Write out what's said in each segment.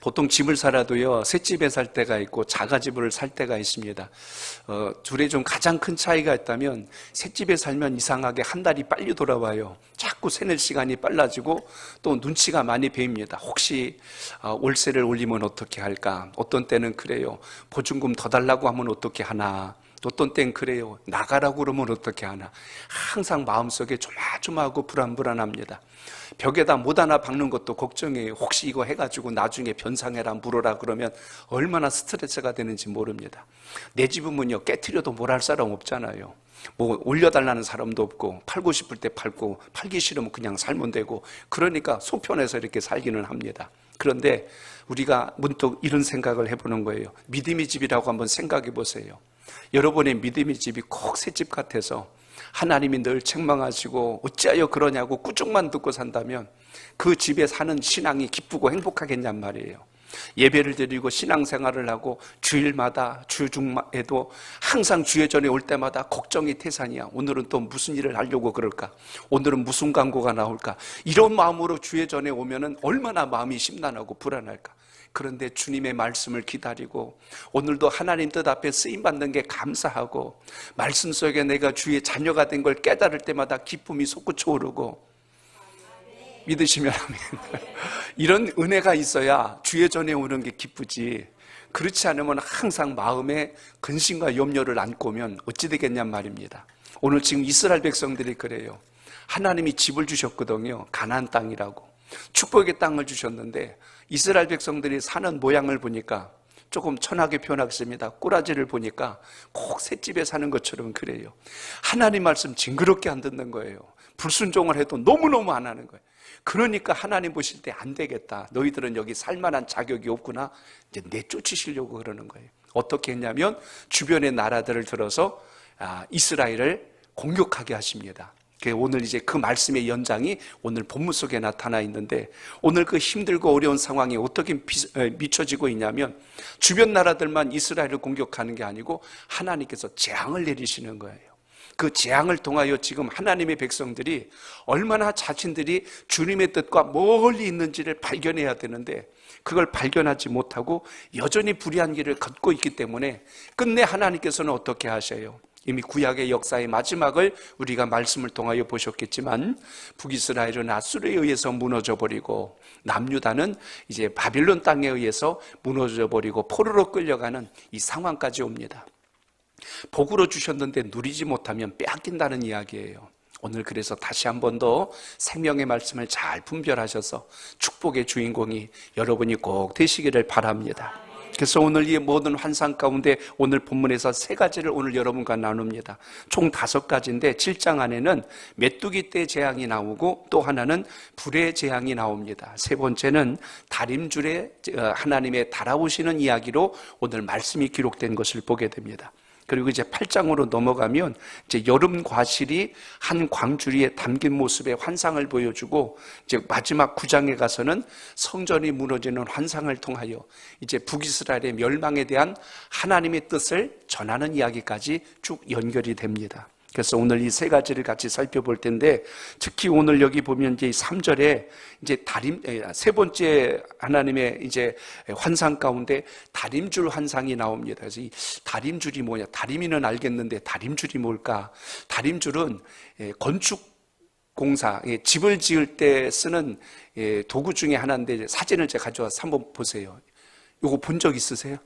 보통 집을 살아도요, 셋집에 살 때가 있고 자가집을 살 때가 있습니다. 둘의 좀 가장 큰 차이가 있다면, 셋집에 살면 이상하게 한 달이 빨리 돌아와요. 자꾸 세낼 시간이 빨라지고 또 눈치가 많이 배입니다. 혹시 월세를 올리면 어떻게 할까? 어떤 때는 그래요. 보증금 더 달라고 하면 어떻게 하나? 어떤 땐 그래요. 나가라고 그러면 어떻게 하나? 항상 마음속에 조마조마하고 불안합니다. 벽에다 못 하나 박는 것도 걱정이에요. 혹시 이거 해가지고 나중에 변상해라 물어라 그러면 얼마나 스트레스가 되는지 모릅니다. 내 집은 문요 깨트려도 뭘 할 사람 없잖아요. 뭐 올려달라는 사람도 없고, 팔고 싶을 때 팔고, 팔기 싫으면 그냥 살면 되고, 그러니까 속편해서 이렇게 살기는 합니다. 그런데 우리가 문득 이런 생각을 해보는 거예요. 믿음의 집이라고 한번 생각해 보세요. 여러분의 믿음의 집이 꼭 새 집 같아서 하나님이 늘 책망하시고 어찌하여 그러냐고 꾸중만 듣고 산다면 그 집에 사는 신앙이 기쁘고 행복하겠냔 말이에요. 예배를 드리고 신앙생활을 하고 주일마다 주중에도 항상 주의 전에 올 때마다 걱정이 태산이야. 오늘은 또 무슨 일을 하려고 그럴까? 오늘은 무슨 광고가 나올까? 이런 마음으로 주의 전에 오면은 얼마나 마음이 심란하고 불안할까? 그런데 주님의 말씀을 기다리고 오늘도 하나님 뜻 앞에 쓰임받는 게 감사하고 말씀 속에 내가 주의 자녀가 된 걸 깨달을 때마다 기쁨이 솟구쳐 오르고, 믿으시면 아멘. 이런 은혜가 있어야 주의 전에 오는 게 기쁘지, 그렇지 않으면 항상 마음에 근심과 염려를 안고 오면 어찌 되겠냔 말입니다. 오늘 지금 이스라엘 백성들이 그래요. 하나님이 집을 주셨거든요. 가나안 땅이라고 축복의 땅을 주셨는데 이스라엘 백성들이 사는 모양을 보니까 조금 천하게 표현하겠습니다. 꼬라지를 보니까 꼭 셋집에 사는 것처럼 그래요. 하나님 말씀 징그럽게 안 듣는 거예요. 불순종을 해도 너무너무 안 하는 거예요. 그러니까 하나님 보실 때 안 되겠다. 너희들은 여기 살만한 자격이 없구나. 이제 내쫓으시려고 그러는 거예요. 어떻게 했냐면 주변의 나라들을 들어서 이스라엘을 공격하게 하십니다. 오늘 이제 그 말씀의 연장이 오늘 본문 속에 나타나 있는데, 오늘 그 힘들고 어려운 상황이 어떻게 미쳐지고 있냐면 주변 나라들만 이스라엘을 공격하는 게 아니고 하나님께서 재앙을 내리시는 거예요. 그 재앙을 통하여 지금 하나님의 백성들이 얼마나 자신들이 주님의 뜻과 멀리 있는지를 발견해야 되는데 그걸 발견하지 못하고 여전히 불의한 길을 걷고 있기 때문에 끝내 하나님께서는 어떻게 하셔요? 이미 구약의 역사의 마지막을 우리가 말씀을 통하여 보셨겠지만 북이스라엘은 아수르에 의해서 무너져버리고 남유다는 이제 바빌론 땅에 의해서 무너져버리고 포로로 끌려가는 이 상황까지 옵니다. 복으로 주셨는데 누리지 못하면 빼앗긴다는 이야기예요. 오늘 그래서 다시 한 번 더 생명의 말씀을 잘 분별하셔서 축복의 주인공이 여러분이 꼭 되시기를 바랍니다. 그래서 오늘 이 모든 환상 가운데 오늘 본문에서 세 가지를 오늘 여러분과 나눕니다. 총 5가지인데 7장 안에는 메뚜기 떼 재앙이 나오고 또 하나는 불의 재앙이 나옵니다. 세 번째는 다림줄에 하나님의 달아오시는 이야기로 오늘 말씀이 기록된 것을 보게 됩니다. 그리고 이제 8장으로 넘어가면 이제 여름 과실이 한 광주리에 담긴 모습의 환상을 보여주고, 이제 마지막 9장에 가서는 성전이 무너지는 환상을 통하여 이제 북이스라엘의 멸망에 대한 하나님의 뜻을 전하는 이야기까지 쭉 연결이 됩니다. 그래서 오늘 이 세 가지를 같이 살펴볼 텐데, 특히 오늘 여기 보면 이제 3절에 이제 세 번째 하나님의 이제 환상 가운데 다림줄 환상이 나옵니다. 그래서 이 다림줄이 뭐냐? 다리미는 알겠는데 다림줄이 뭘까? 다림줄은 건축 공사, 집을 지을 때 쓰는 도구 중에 하나인데 사진을 제가 가져와서 한번 보세요. 이거 본 적 있으세요?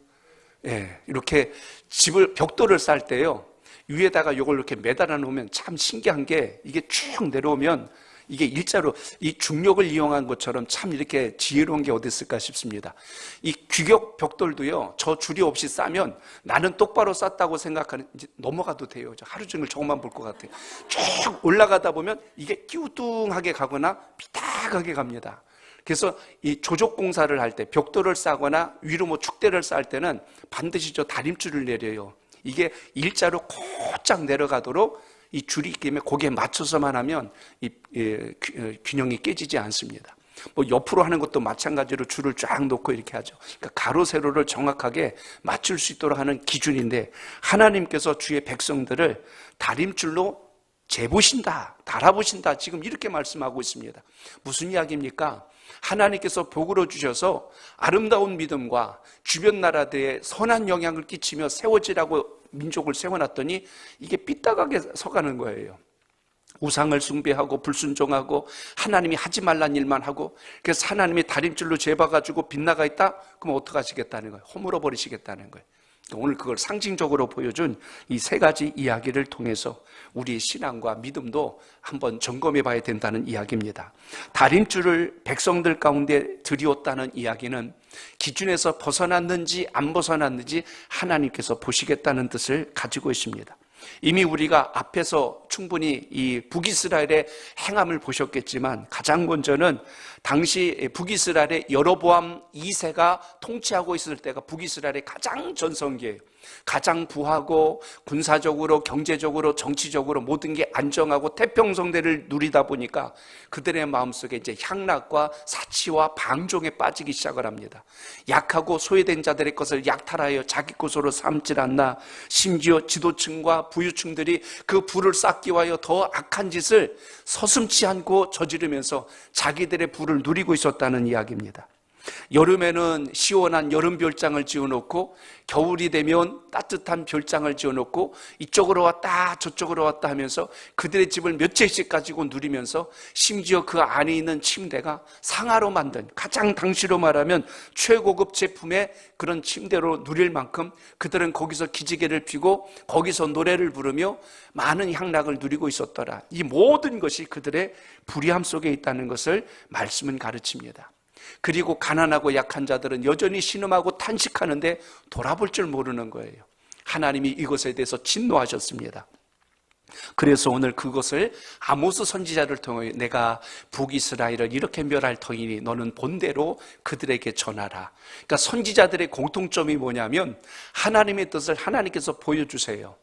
이렇게 집을 벽돌을 쌓을 때요, 위에다가 이걸 이렇게 매달아 놓으면 참 신기한 게 이게 쭉 내려오면 이게 일자로 이 중력을 이용한 것처럼 참 이렇게 지혜로운 게 어디 있을까 싶습니다. 이 규격 벽돌도요, 저 줄이 없이 싸면 나는 똑바로 쌌다고 생각하는, 이제 넘어가도 돼요. 하루 종일 저것만 볼 것 같아요. 쭉 올라가다 보면 이게 끼우뚱하게 가거나 비딱하게 갑니다. 그래서 이 조족 공사를 할 때 벽돌을 싸거나 위로 뭐 축대를 쌓을 때는 반드시 저 다림줄을 내려요. 이게 일자로 곧장 내려가도록 이 줄이 있기 때문에 거기에 맞춰서만 하면 이 균형이 깨지지 않습니다. 뭐 옆으로 하는 것도 마찬가지로 줄을 쫙 놓고 이렇게 하죠. 그러니까 가로 세로를 정확하게 맞출 수 있도록 하는 기준인데, 하나님께서 주의 백성들을 다림줄로 재보신다, 달아보신다, 지금 이렇게 말씀하고 있습니다. 무슨 이야기입니까? 하나님께서 복으로 주셔서 아름다운 믿음과 주변 나라들의 선한 영향을 끼치며 세워지라고 민족을 세워놨더니 이게 삐딱하게 서가는 거예요. 우상을 숭배하고 불순종하고 하나님이 하지 말란 일만 하고, 그래서 하나님이 다림줄로 재봐가지고 빗나가 있다? 그럼 어떡하시겠다는 거예요? 허물어 버리시겠다는 거예요. 오늘 그걸 상징적으로 보여준 이 세 가지 이야기를 통해서 우리의 신앙과 믿음도 한번 점검해 봐야 된다는 이야기입니다. 다림줄을 백성들 가운데 들이었다는 이야기는 기준에서 벗어났는지 안 벗어났는지 하나님께서 보시겠다는 뜻을 가지고 있습니다. 이미 우리가 앞에서 충분히 이 북이스라엘의 행함을 보셨겠지만, 가장 먼저는 당시 북이스라엘의 여로보암 2세가 통치하고 있을 때가 북이스라엘의 가장 전성기예요. 가장 부하고 군사적으로 경제적으로 정치적으로 모든 게 안정하고 태평성대를 누리다 보니까 그들의 마음속에 이제 향락과 사치와 방종에 빠지기 시작을 합니다. 약하고 소외된 자들의 것을 약탈하여 자기 것으로 삼질 않나, 심지어 지도층과 부유층들이 그 부를 쌓기 위하여 더 악한 짓을 서슴지 않고 저지르면서 자기들의 부를 누리고 있었다는 이야기입니다. 여름에는 시원한 여름 별장을 지어놓고, 겨울이 되면 따뜻한 별장을 지어놓고, 이쪽으로 왔다 저쪽으로 왔다 하면서 그들의 집을 몇 채씩 가지고 누리면서, 심지어 그 안에 있는 침대가 상하로 만든, 가장 당시로 말하면 최고급 제품의 그런 침대로 누릴 만큼 그들은 거기서 기지개를 펴고 거기서 노래를 부르며 많은 향락을 누리고 있었더라. 이 모든 것이 그들의 불의함 속에 있다는 것을 말씀은 가르칩니다. 그리고 가난하고 약한 자들은 여전히 신음하고 탄식하는데 돌아볼 줄 모르는 거예요. 하나님이 이것에 대해서 진노하셨습니다. 그래서 오늘 그것을 아모스 선지자를 통해 내가 북이스라엘을 이렇게 멸할 터이니 너는 본대로 그들에게 전하라. 그러니까 선지자들의 공통점이 뭐냐면 하나님의 뜻을 하나님께서 보여주세요.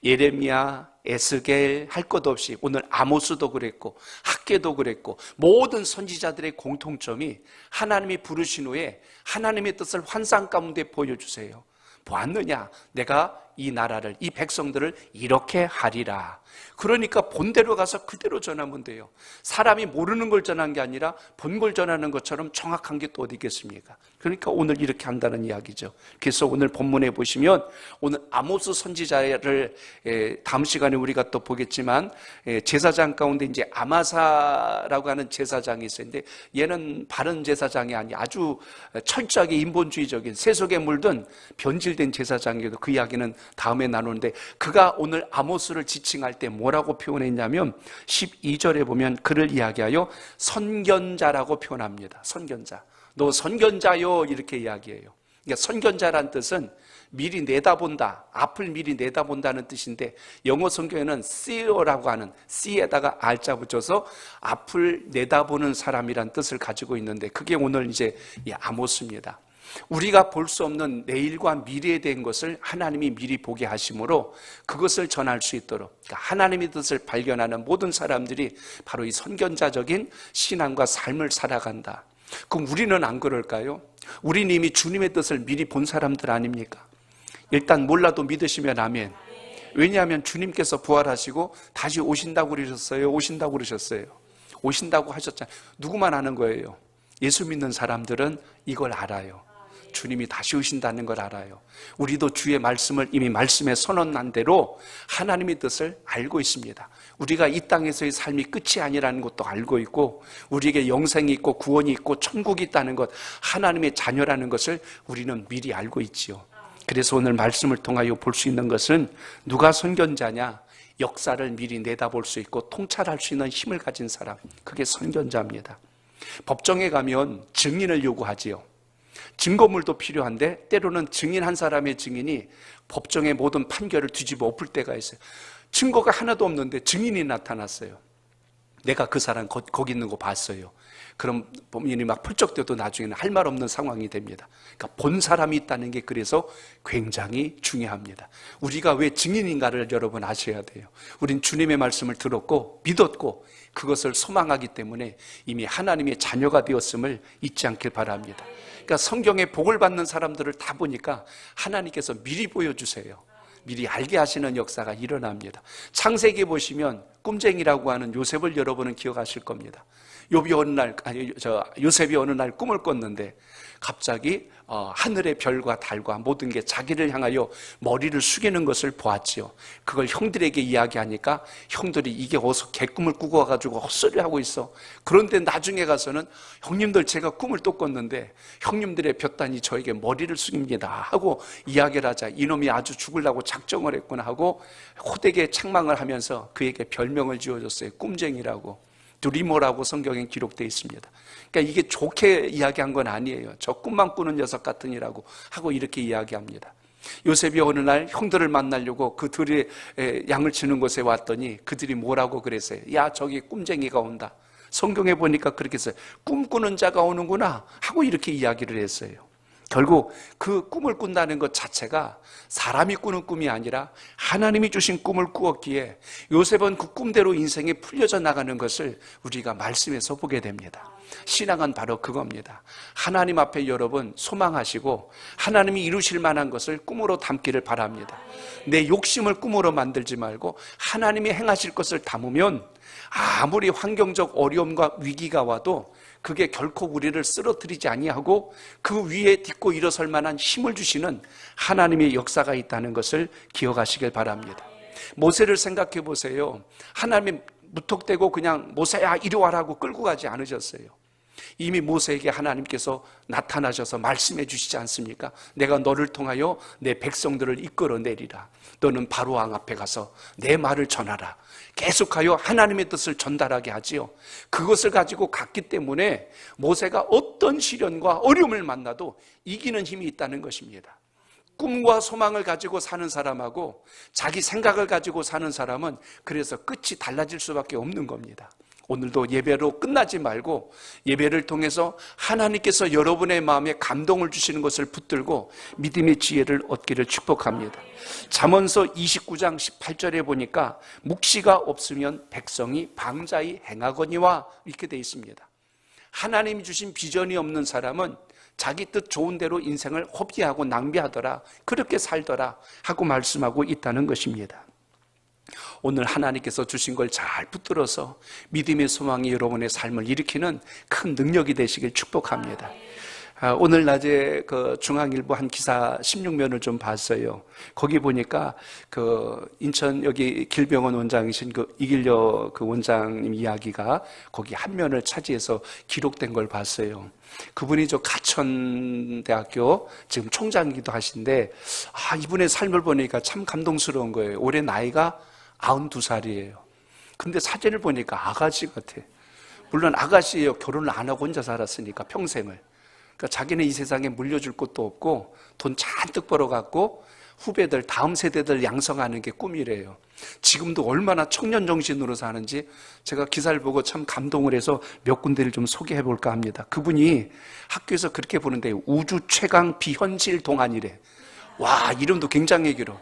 예레미야, 에스겔 할 것 없이 오늘 아모스도 그랬고 학개도 그랬고 모든 선지자들의 공통점이 하나님이 부르신 후에 하나님의 뜻을 환상 가운데 보여주세요. 보았느냐? 내가 이 나라를, 이 백성들을 이렇게 하리라. 그러니까 본대로 가서 그대로 전하면 돼요. 사람이 모르는 걸 전한 게 아니라 본 걸 전하는 것처럼 정확한 게 또 어디 있겠습니까? 그러니까 오늘 이렇게 한다는 이야기죠. 그래서 오늘 본문에 보시면 오늘 아모스 선지자를 다음 시간에 우리가 또 보겠지만 제사장 가운데 이제 아마사라고 하는 제사장이 있었는데, 얘는 바른 제사장이 아니 아주 철저하게 인본주의적인 세속에 물든 변질된 제사장이어도 그 이야기는 다음에 나누는데, 그가 오늘 아모스를 지칭할 때 뭐라고 표현했냐면 12절에 보면 그를 이야기하여 선견자라고 표현합니다. 선견자. 너 선견자요, 이렇게 이야기해요. 그러니까 선견자란 뜻은 미리 내다본다, 앞을 미리 내다본다는 뜻인데, 영어 성경에는 see라고 하는 C에다가 R자 붙여서 앞을 내다보는 사람이란 뜻을 가지고 있는데, 그게 오늘 이제 이 아모스입니다. 우리가 볼 수 없는 내일과 미래에 대한 것을 하나님이 미리 보게 하심으로 그것을 전할 수 있도록, 그러니까 하나님의 뜻을 발견하는 모든 사람들이 바로 이 선견자적인 신앙과 삶을 살아간다. 그럼 우리는 안 그럴까요? 우리는 이미 주님의 뜻을 미리 본 사람들 아닙니까? 일단 몰라도 믿으시면 아멘. 왜냐하면 주님께서 부활하시고 다시 오신다고 그러셨어요? 오신다고 그러셨어요? 오신다고 하셨잖아요. 누구만 아는 거예요? 예수 믿는 사람들은 이걸 알아요. 주님이 다시 오신다는 걸 알아요. 우리도 주의 말씀을 이미 말씀에 선언한 대로 하나님의 뜻을 알고 있습니다. 우리가 이 땅에서의 삶이 끝이 아니라는 것도 알고 있고, 우리에게 영생이 있고 구원이 있고 천국이 있다는 것, 하나님의 자녀라는 것을 우리는 미리 알고 있지요. 그래서 오늘 말씀을 통하여 볼 수 있는 것은 누가 선견자냐? 역사를 미리 내다볼 수 있고 통찰할 수 있는 힘을 가진 사람, 그게 선견자입니다. 법정에 가면 증인을 요구하지요. 증거물도 필요한데 때로는 증인 한 사람의 증인이 법정의 모든 판결을 뒤집어 엎을 때가 있어요. 증거가 하나도 없는데 증인이 나타났어요. 내가 그 사람 거기 있는 거 봤어요. 그럼 법인이 막 펄쩍대도 나중에는 할 말 없는 상황이 됩니다. 그러니까 본 사람이 있다는 게 그래서 굉장히 중요합니다. 우리가 왜 증인인가를 여러분 아셔야 돼요. 우린 주님의 말씀을 들었고 믿었고 그것을 소망하기 때문에 이미 하나님의 자녀가 되었음을 잊지 않길 바랍니다. 그러니까 성경에 복을 받는 사람들을 다 보니까 하나님께서 미리 보여주세요. 미리 알게 하시는 역사가 일어납니다. 창세기 보시면 꿈쟁이라고 하는 요셉을 여러분은 기억하실 겁니다. 요셉이 어느 날 꿈을 꿨는데 갑자기 하늘의 별과 달과 모든 게 자기를 향하여 머리를 숙이는 것을 보았지요. 그걸 형들에게 이야기하니까 형들이 이게 어디서 개꿈을 꾸고 와가지고 헛소리하고 있어. 그런데 나중에 가서는 형님들 제가 꿈을 또 꿨는데 형님들의 볕단이 저에게 머리를 숙입니다 하고 이야기를 하자 이놈이 아주 죽으려고 작정을 했구나 하고 호되게 책망을 하면서 그에게 별명을 지어줬어요. 꿈쟁이라고. 드리머라고 성경에 기록되어 있습니다. 그러니까 이게 좋게 이야기한 건 아니에요. 저 꿈만 꾸는 녀석 같으니라고 하고 이렇게 이야기합니다. 요셉이 어느 날 형들을 만나려고 그들이 양을 치는 곳에 왔더니 그들이 뭐라고 그랬어요? 야, 저기 꿈쟁이가 온다. 성경에 보니까 그렇게 써요. 꿈꾸는 자가 오는구나 하고 이렇게 이야기를 했어요. 결국 그 꿈을 꾼다는 것 자체가 사람이 꾸는 꿈이 아니라 하나님이 주신 꿈을 꾸었기에 요셉은 그 꿈대로 인생이 풀려져 나가는 것을 우리가 말씀에서 보게 됩니다. 신앙은 바로 그겁니다. 하나님 앞에 여러분 소망하시고 하나님이 이루실 만한 것을 꿈으로 담기를 바랍니다. 내 욕심을 꿈으로 만들지 말고 하나님이 행하실 것을 담으면 아무리 환경적 어려움과 위기가 와도 그게 결코 우리를 쓰러뜨리지 아니하고 그 위에 딛고 일어설 만한 힘을 주시는 하나님의 역사가 있다는 것을 기억하시길 바랍니다. 모세를 생각해 보세요. 하나님이 무턱대고 그냥 모세야 이리 와라고 끌고 가지 않으셨어요. 이미 모세에게 하나님께서 나타나셔서 말씀해 주시지 않습니까? 내가 너를 통하여 내 백성들을 이끌어내리라. 너는 바로 왕 앞에 가서 내 말을 전하라. 계속하여 하나님의 뜻을 전달하게 하지요. 그것을 가지고 갔기 때문에 모세가 어떤 시련과 어려움을 만나도 이기는 힘이 있다는 것입니다. 꿈과 소망을 가지고 사는 사람하고 자기 생각을 가지고 사는 사람은 그래서 끝이 달라질 수밖에 없는 겁니다. 오늘도 예배로 끝나지 말고 예배를 통해서 하나님께서 여러분의 마음에 감동을 주시는 것을 붙들고 믿음의 지혜를 얻기를 축복합니다. 잠언서 29장 18절에 보니까 묵시가 없으면 백성이 방자히 행하거니와 이렇게 되어 있습니다. 하나님이 주신 비전이 없는 사람은 자기 뜻 좋은 대로 인생을 허비하고 낭비하더라, 그렇게 살더라 하고 말씀하고 있다는 것입니다. 오늘 하나님께서 주신 걸 잘 붙들어서 믿음의 소망이 여러분의 삶을 일으키는 큰 능력이 되시길 축복합니다. 오늘 낮에 그 중앙일보 한 기사 16면을 좀 봤어요. 거기 보니까 그 인천 여기 길병원 원장이신 그 이길려 그 원장님 이야기가 거기 한 면을 차지해서 기록된 걸 봤어요. 그분이 저 가천대학교 지금 총장이기도 하신데 이분의 삶을 보니까 참 감동스러운 거예요. 올해 나이가 92살이에요. 근데 사진을 보니까 아가씨 같아. 물론 아가씨예요. 결혼을 안 하고 혼자 살았으니까 평생을. 그러니까 자기는 이 세상에 물려줄 것도 없고 돈 잔뜩 벌어갖고 후배들, 다음 세대들 양성하는 게 꿈이래요. 지금도 얼마나 청년 정신으로 사는지 제가 기사를 보고 참 감동을 해서 몇 군데를 좀 소개해 볼까 합니다. 그분이 학교에서 그렇게 부르는데 우주 최강 비현실 동안이래. 와, 이름도 굉장히 길어.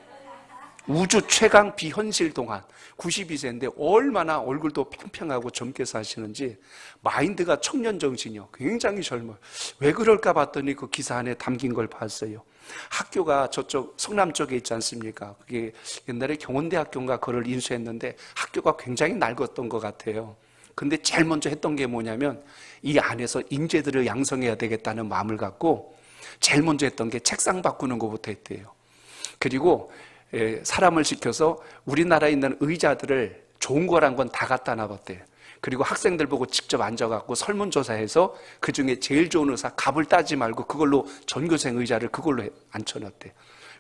우주 최강 비현실 동안 92세인데 얼마나 얼굴도 평평하고 젊게 사시는지 마인드가 청년 정신이요. 굉장히 젊어요. 왜 그럴까 봤더니 그 기사 안에 담긴 걸 봤어요. 학교가 저쪽 성남 쪽에 있지 않습니까? 그게 옛날에 경원대학교인가 그걸 인수했는데 학교가 굉장히 낡았던 것 같아요. 근데 제일 먼저 했던 게 뭐냐면 이 안에서 인재들을 양성해야 되겠다는 마음을 갖고 제일 먼저 했던 게 책상 바꾸는 것부터 했대요. 그리고 사람을 시켜서 우리나라에 있는 의자들을 좋은 거란 건 다 갖다 놔봤대요. 그리고 학생들 보고 직접 앉아갖고 설문조사해서 그중에 제일 좋은 의사 값을 따지 말고 그걸로 전교생 의자를 그걸로 앉혀놨대요.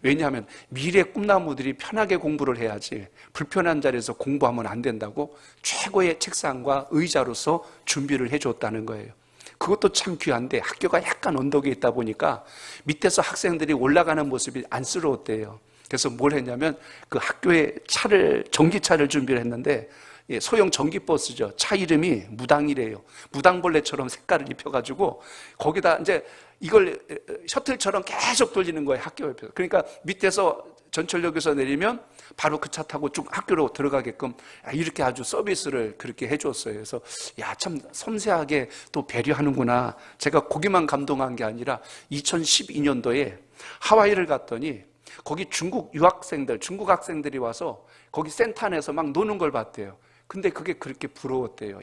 왜냐하면 미래 꿈나무들이 편하게 공부를 해야지 불편한 자리에서 공부하면 안 된다고 최고의 책상과 의자로서 준비를 해줬다는 거예요. 그것도 참 귀한데 학교가 약간 언덕에 있다 보니까 밑에서 학생들이 올라가는 모습이 안쓰러웠대요. 그래서 뭘 했냐면 그 학교에 전기차를 준비를 했는데 소형 전기버스죠. 차 이름이 무당이래요. 무당벌레처럼 색깔을 입혀가지고 거기다 이제 이걸 셔틀처럼 계속 돌리는 거예요. 학교 옆에서. 그러니까 밑에서 전철역에서 내리면 바로 그 차 타고 쭉 학교로 들어가게끔 이렇게 아주 서비스를 그렇게 해줬어요. 그래서 참 섬세하게 또 배려하는구나. 제가 거기만 감동한 게 아니라 2012년도에 하와이를 갔더니 거기 중국 학생들이 와서 거기 센터 안에서 막 노는 걸 봤대요. 근데 그게 그렇게 부러웠대요.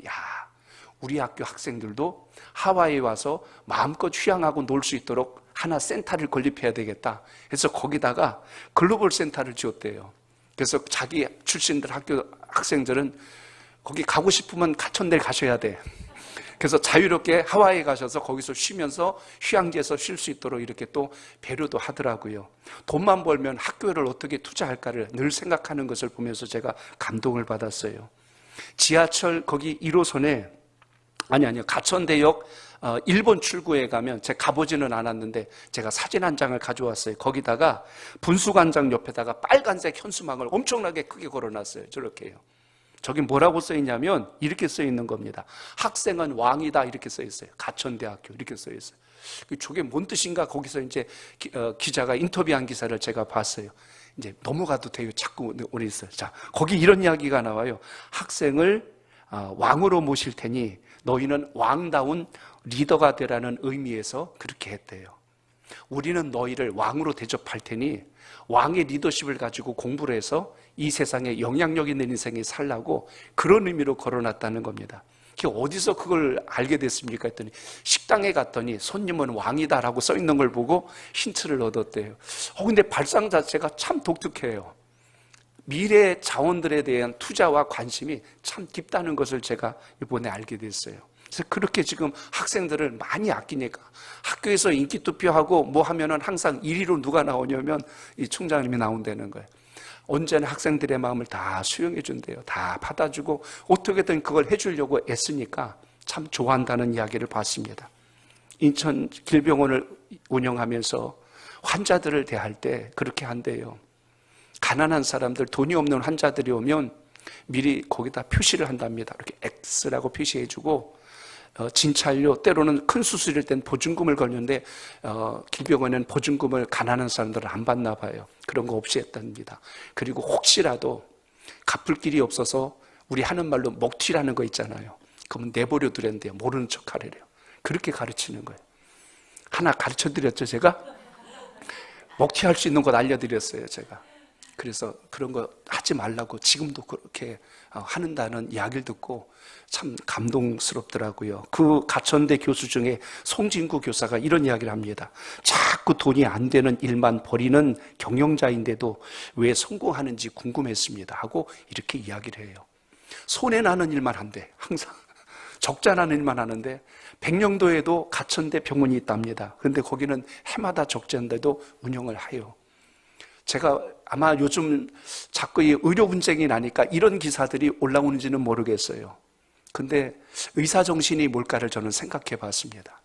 우리 학교 학생들도 하와이에 와서 마음껏 휴양하고 놀 수 있도록 하나 센터를 건립해야 되겠다. 그래서 거기다가 글로벌 센터를 지었대요. 그래서 자기 출신들 학교 학생들은 거기 가고 싶으면 가천대 가셔야 돼. 그래서 자유롭게 하와이에 가셔서 거기서 쉬면서 휴양지에서 쉴 수 있도록 이렇게 또 배려도 하더라고요. 돈만 벌면 학교를 어떻게 투자할까를 늘 생각하는 것을 보면서 제가 감동을 받았어요. 지하철 거기 1호선에 아니요 가천대역 1번 출구에 가면 제가 가보지는 않았는데 제가 사진 한 장을 가져왔어요. 거기다가 분수관장 옆에다가 빨간색 현수막을 엄청나게 크게 걸어놨어요. 저렇게요. 저기 뭐라고 써있냐면 이렇게 써있는 겁니다. 학생은 왕이다 이렇게 써있어요. 가천대학교 이렇게 써있어요. 저게 뭔 뜻인가 거기서 이제 기자가 인터뷰한 기사를 제가 봤어요. 이제 넘어가도 돼요. 자꾸 오래 있어요. 자, 거기 이런 이야기가 나와요. 학생을 왕으로 모실 테니 너희는 왕다운 리더가 되라는 의미에서 그렇게 했대요. 우리는 너희를 왕으로 대접할 테니 왕의 리더십을 가지고 공부를 해서 이 세상에 영향력 있는 인생에 살라고 그런 의미로 걸어놨다는 겁니다. 어디서 그걸 알게 됐습니까? 했더니 식당에 갔더니 손님은 왕이다라고 써있는 걸 보고 힌트를 얻었대요. 근데 발상 자체가 참 독특해요. 미래 자원들에 대한 투자와 관심이 참 깊다는 것을 제가 이번에 알게 됐어요. 그래서 그렇게 지금 학생들을 많이 아끼니까 학교에서 인기 투표하고 뭐 하면은 항상 1위로 누가 나오냐면 이 총장님이 나온다는 거예요. 언제나 학생들의 마음을 다 수용해 준대요. 다 받아주고 어떻게든 그걸 해주려고 애쓰니까 참 좋아한다는 이야기를 봤습니다. 인천 길병원을 운영하면서 환자들을 대할 때 그렇게 한대요. 가난한 사람들, 돈이 없는 환자들이 오면 미리 거기다 표시를 한답니다. 이렇게 X라고 표시해주고 진찰료, 때로는 큰 수술일 땐 보증금을 걸는데 길병원은 보증금을 가난한 사람들은 안 받나 봐요. 그런 거 없이 했답니다. 그리고 혹시라도 갚을 길이 없어서 우리 하는 말로 먹튀라는 거 있잖아요. 그러면 내버려 두란대요. 모르는 척 하래요. 그렇게 가르치는 거예요. 하나 가르쳐드렸죠, 제가? 먹튀할 수 있는 것 알려드렸어요, 제가. 그래서 그런 거 하지 말라고 지금도 그렇게 하는다는 이야기를 듣고 참 감동스럽더라고요. 그 가천대 교수 중에 송진구 교사가 이런 이야기를 합니다. 자꾸 돈이 안 되는 일만 벌이는 경영자인데도 왜 성공하는지 궁금했습니다 하고 이렇게 이야기를 해요. 손해나는 일만 한대. 항상 적자 나는 일만 하는데 백령도에도 가천대 병원이 있답니다. 그런데 거기는 해마다 적자인데도 운영을 해요. 제가 아마 요즘 자꾸 이 의료 분쟁이 나니까 이런 기사들이 올라오는지는 모르겠어요. 근데 의사 정신이 뭘까를 저는 생각해 봤습니다.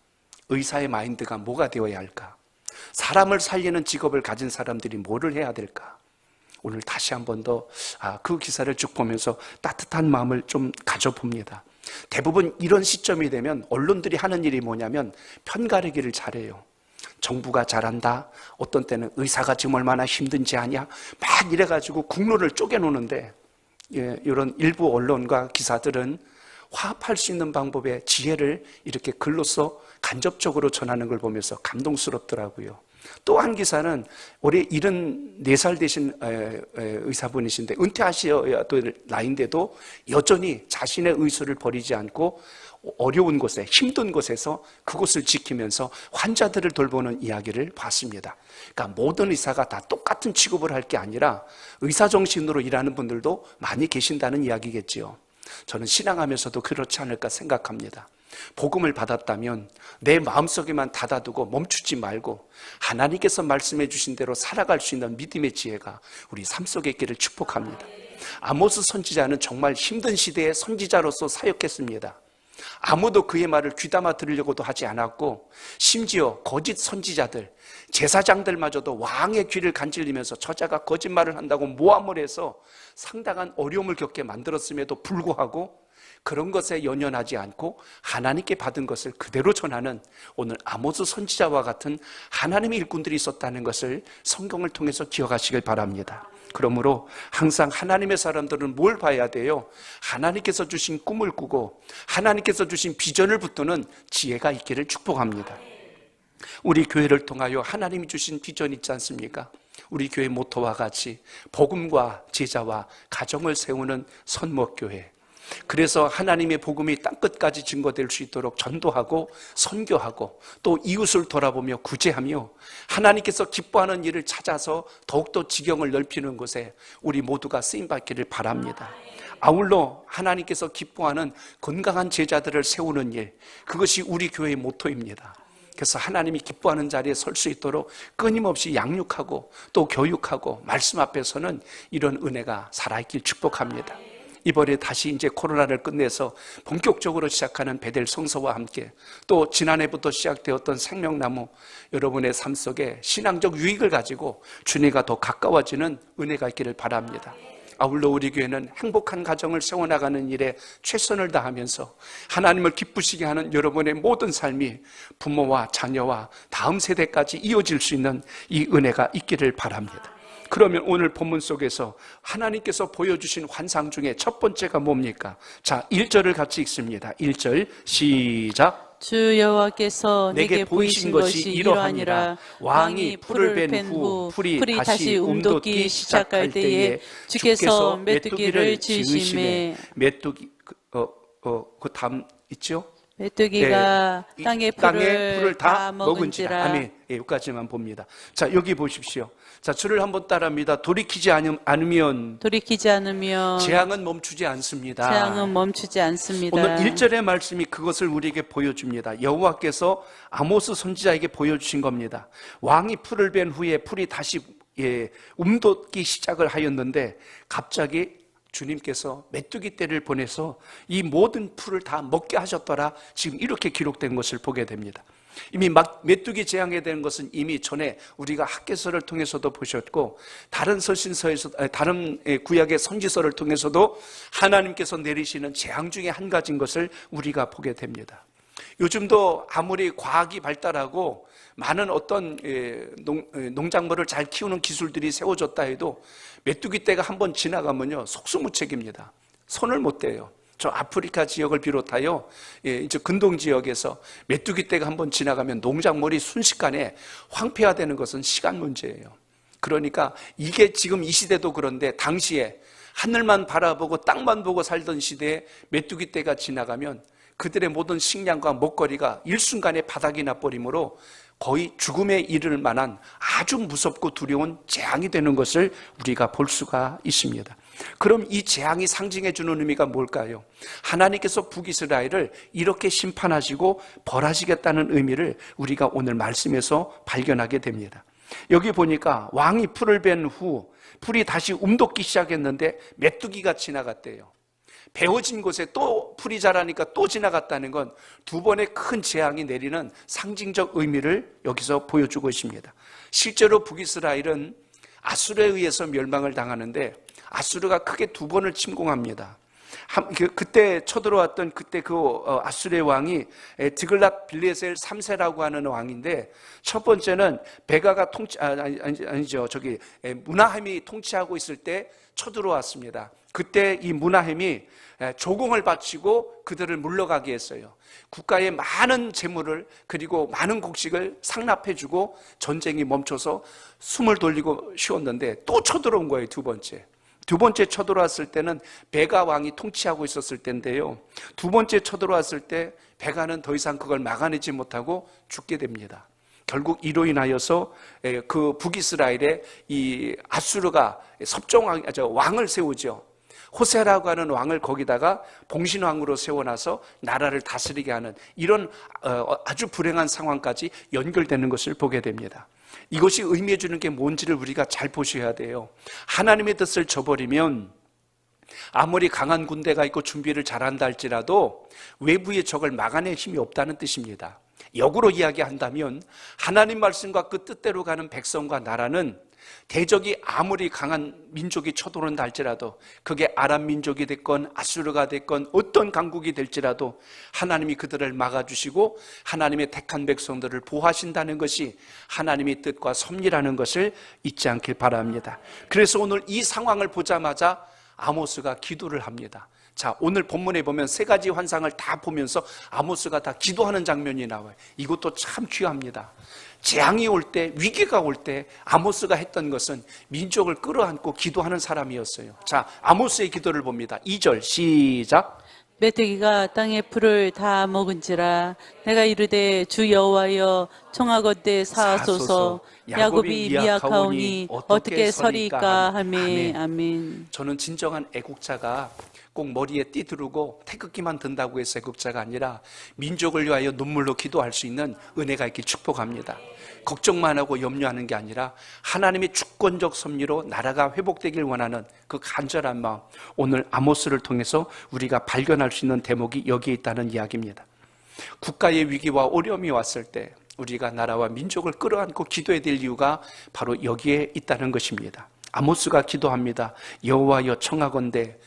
의사의 마인드가 뭐가 되어야 할까? 사람을 살리는 직업을 가진 사람들이 뭐를 해야 될까? 오늘 다시 한 번 더 그 기사를 쭉 보면서 따뜻한 마음을 좀 가져봅니다. 대부분 이런 시점이 되면 언론들이 하는 일이 뭐냐면 편가르기를 잘해요. 정부가 잘한다. 어떤 때는 의사가 지금 얼마나 힘든지 아냐. 막 이래가지고 국론을 쪼개놓는데 이런 일부 언론과 기사들은 화합할 수 있는 방법의 지혜를 이렇게 글로써 간접적으로 전하는 걸 보면서 감동스럽더라고요. 또 한 기사는 올해 74살 되신 의사분이신데 은퇴하셔야 될 나이인데도 여전히 자신의 의술을 버리지 않고 어려운 곳에 힘든 곳에서 그곳을 지키면서 환자들을 돌보는 이야기를 봤습니다. 그러니까 모든 의사가 다 똑같은 취급을 할 게 아니라 의사 정신으로 일하는 분들도 많이 계신다는 이야기겠지요. 저는 신앙하면서도 그렇지 않을까 생각합니다. 복음을 받았다면 내 마음속에만 닫아두고 멈추지 말고 하나님께서 말씀해 주신 대로 살아갈 수 있는 믿음의 지혜가 우리 삶 속에 있기를 축복합니다. 아모스 선지자는 정말 힘든 시대의 선지자로서 사역했습니다. 아무도 그의 말을 귀담아 들으려고도 하지 않았고 심지어 거짓 선지자들, 제사장들마저도 왕의 귀를 간질리면서 저자가 거짓말을 한다고 모함을 해서 상당한 어려움을 겪게 만들었음에도 불구하고 그런 것에 연연하지 않고 하나님께 받은 것을 그대로 전하는 오늘 아모스 선지자와 같은 하나님의 일꾼들이 있었다는 것을 성경을 통해서 기억하시길 바랍니다. 그러므로 항상 하나님의 사람들은 뭘 봐야 돼요? 하나님께서 주신 꿈을 꾸고 하나님께서 주신 비전을 붙드는 지혜가 있기를 축복합니다. 우리 교회를 통하여 하나님이 주신 비전이 있지 않습니까? 우리 교회 모토와 같이 복음과 제자와 가정을 세우는 선목교회, 그래서 하나님의 복음이 땅끝까지 증거될 수 있도록 전도하고 선교하고 또 이웃을 돌아보며 구제하며 하나님께서 기뻐하는 일을 찾아서 더욱더 지경을 넓히는 것에 우리 모두가 쓰임받기를 바랍니다. 아울러 하나님께서 기뻐하는 건강한 제자들을 세우는 일, 그것이 우리 교회의 모토입니다. 그래서 하나님이 기뻐하는 자리에 설 수 있도록 끊임없이 양육하고 또 교육하고 말씀 앞에서는 이런 은혜가 살아있길 축복합니다. 이번에 다시 이제 코로나를 끝내서 본격적으로 시작하는 베델 성서와 함께 또 지난해부터 시작되었던 생명나무, 여러분의 삶 속에 신앙적 유익을 가지고 주님과 더 가까워지는 은혜가 있기를 바랍니다. 아울러 우리 교회는 행복한 가정을 세워나가는 일에 최선을 다하면서 하나님을 기쁘시게 하는 여러분의 모든 삶이 부모와 자녀와 다음 세대까지 이어질 수 있는 이 은혜가 있기를 바랍니다. 그러면 오늘 본문 속에서 하나님께서 보여주신 환상 중에 첫 번째가 뭡니까? 자, 1절을 같이 읽습니다. 1절 시작. 주 여호와께서 내게 보이신 것이 이러하니라. 왕이 풀을 뺀 후 풀이 다시 움돋기 시작할 때에 주께서 메뚜기를 지으심에. 메뚜기 그 다음 있죠? 메뚜기가 네, 땅의 풀을 다 먹은지라. 아멘. 예, 여기까지만 봅니다. 자, 여기 보십시오. 자, 주를 한번 따라합니다. 돌이키지 않으면 재앙은 멈추지 않습니다. 재앙은 멈추지 않습니다. 오늘 1절의 말씀이 그것을 우리에게 보여줍니다. 여호와께서 아모스 선지자에게 보여주신 겁니다. 왕이 풀을 뺀 후에 풀이 다시 움돋기 시작을 하였는데 갑자기 주님께서 메뚜기 떼를 보내서 이 모든 풀을 다 먹게 하셨더라. 지금 이렇게 기록된 것을 보게 됩니다. 이미 메뚜기 재앙에 대한 것은 이미 전에 우리가 학개서를 통해서도 보셨고 다른 서신서에서 다른 구약의 선지서를 통해서도 하나님께서 내리시는 재앙 중에 한 가지인 것을 우리가 보게 됩니다. 요즘도 아무리 과학이 발달하고 많은 어떤 농작물을 잘 키우는 기술들이 세워졌다 해도 메뚜기 떼가 한번 지나가면요 속수무책입니다. 손을 못 대요. 저 아프리카 지역을 비롯하여 이제 근동 지역에서 메뚜기 떼가 한번 지나가면 농작물이 순식간에 황폐화되는 것은 시간 문제예요. 그러니까 이게 지금 이 시대도 그런데 당시에 하늘만 바라보고 땅만 보고 살던 시대에 메뚜기 떼가 지나가면 그들의 모든 식량과 먹거리가 일순간에 바닥이 나버리므로 거의 죽음에 이를 만한 아주 무섭고 두려운 재앙이 되는 것을 우리가 볼 수가 있습니다. 그럼 이 재앙이 상징해 주는 의미가 뭘까요? 하나님께서 북이스라엘을 이렇게 심판하시고 벌하시겠다는 의미를 우리가 오늘 말씀에서 발견하게 됩니다. 여기 보니까 왕이 풀을 뺀 후 풀이 다시 움돋기 시작했는데 메뚜기가 지나갔대요. 베어진 곳에 또 풀이 자라니까 또 지나갔다는 건 두 번의 큰 재앙이 내리는 상징적 의미를 여기서 보여주고 있습니다. 실제로 북이스라엘은 아수르에 의해서 멸망을 당하는데 아수르가 크게 두 번을 침공합니다. 그때 쳐들어왔던 아수르의 왕이 드글랏 빌레셀 3세라고 하는 왕인데 첫 번째는 베가가 무나햄이 통치하고 있을 때 쳐들어왔습니다. 그때 이 무나햄이 조공을 바치고 그들을 물러가게 했어요. 국가의 많은 재물을 그리고 많은 곡식을 상납해주고 전쟁이 멈춰서 숨을 돌리고 쉬었는데 또 쳐들어온 거예요. 두 번째 쳐들어왔을 때는 베가 왕이 통치하고 있었을 때인데요. 두 번째 쳐들어왔을 때 베가는 더 이상 그걸 막아내지 못하고 죽게 됩니다. 결국 이로 인하여서 그 북이스라엘에 이 아수르가 왕을 세우죠. 호세라고 하는 왕을 거기다가 봉신왕으로 세워놔서 나라를 다스리게 하는 이런 아주 불행한 상황까지 연결되는 것을 보게 됩니다. 이것이 의미해 주는 게 뭔지를 우리가 잘 보셔야 돼요. 하나님의 뜻을 저버리면 아무리 강한 군대가 있고 준비를 잘한다 할지라도 외부의 적을 막아낼 힘이 없다는 뜻입니다. 역으로 이야기한다면 하나님 말씀과 그 뜻대로 가는 백성과 나라는 대적이 아무리 강한 민족이 쳐들어온다 할지라도 그게 아람 민족이 됐건 아수르가 됐건 어떤 강국이 될지라도 하나님이 그들을 막아주시고 하나님의 택한 백성들을 보호하신다는 것이 하나님의 뜻과 섭리라는 것을 잊지 않길 바랍니다. 그래서 오늘 이 상황을 보자마자 아모스가 기도를 합니다. 자, 오늘 본문에 보면 세 가지 환상을 다 보면서 아모스가 다 기도하는 장면이 나와요. 이것도 참 귀합니다. 재앙이 올 때, 위기가 올 때 아모스가 했던 것은 민족을 끌어안고 기도하는 사람이었어요. 자, 아모스의 기도를 봅니다. 2절 시작. 메뚜기가 땅의 풀을 다 먹은지라 내가 이르되 주 여호와여 청하건대 사하소서 야곱이 미약하오니 어떻게 서리까 하매. 아멘. 저는 진정한 애국자가 꼭 머리에 띠 두르고 태극기만 든다고 해서 애국자가 아니라 민족을 위하여 눈물로 기도할 수 있는 은혜가 있길 축복합니다. 걱정만 하고 염려하는 게 아니라 하나님의 주권적 섭리로 나라가 회복되길 원하는 그 간절한 마음, 오늘 아모스를 통해서 우리가 발견할 수 있는 대목이 여기에 있다는 이야기입니다. 국가의 위기와 어려움이 왔을 때 우리가 나라와 민족을 끌어안고 기도해야 될 이유가 바로 여기에 있다는 것입니다. 아모스가 기도합니다. 여호와여 청하건대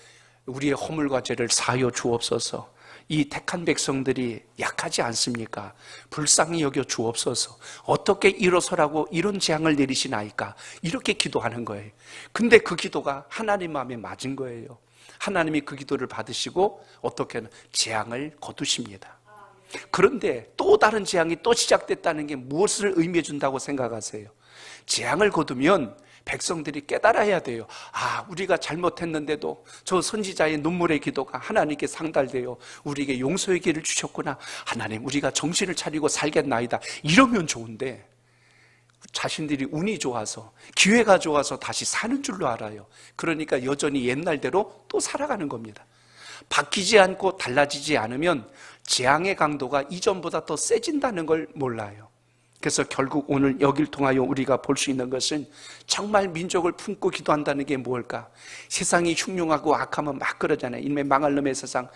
우리의 허물과 죄를 사하여 주옵소서. 이 택한 백성들이 약하지 않습니까? 불쌍히 여겨 주옵소서. 어떻게 일어서라고 이런 재앙을 내리시나이까? 이렇게 기도하는 거예요. 근데 그 기도가 하나님 마음에 맞은 거예요. 하나님이 그 기도를 받으시고 어떻게는 재앙을 거두십니다. 그런데 또 다른 재앙이 또 시작됐다는 게 무엇을 의미해 준다고 생각하세요? 재앙을 거두면 백성들이 깨달아야 돼요. 아, 우리가 잘못했는데도 저 선지자의 눈물의 기도가 하나님께 상달되어 우리에게 용서의 길을 주셨구나. 하나님, 우리가 정신을 차리고 살겠나이다. 이러면 좋은데 자신들이 운이 좋아서 기회가 좋아서 다시 사는 줄로 알아요. 그러니까 여전히 옛날대로 또 살아가는 겁니다. 바뀌지 않고 달라지지 않으면 재앙의 강도가 이전보다 더 세진다는 걸 몰라요. 그래서 결국 오늘 여기를 통하여 우리가 볼 수 있는 것은 정말 민족을 품고 기도한다는 게 뭘까? 세상이 흉흉하고 악하면 막 그러잖아요. 이놈의 망할 놈의 세상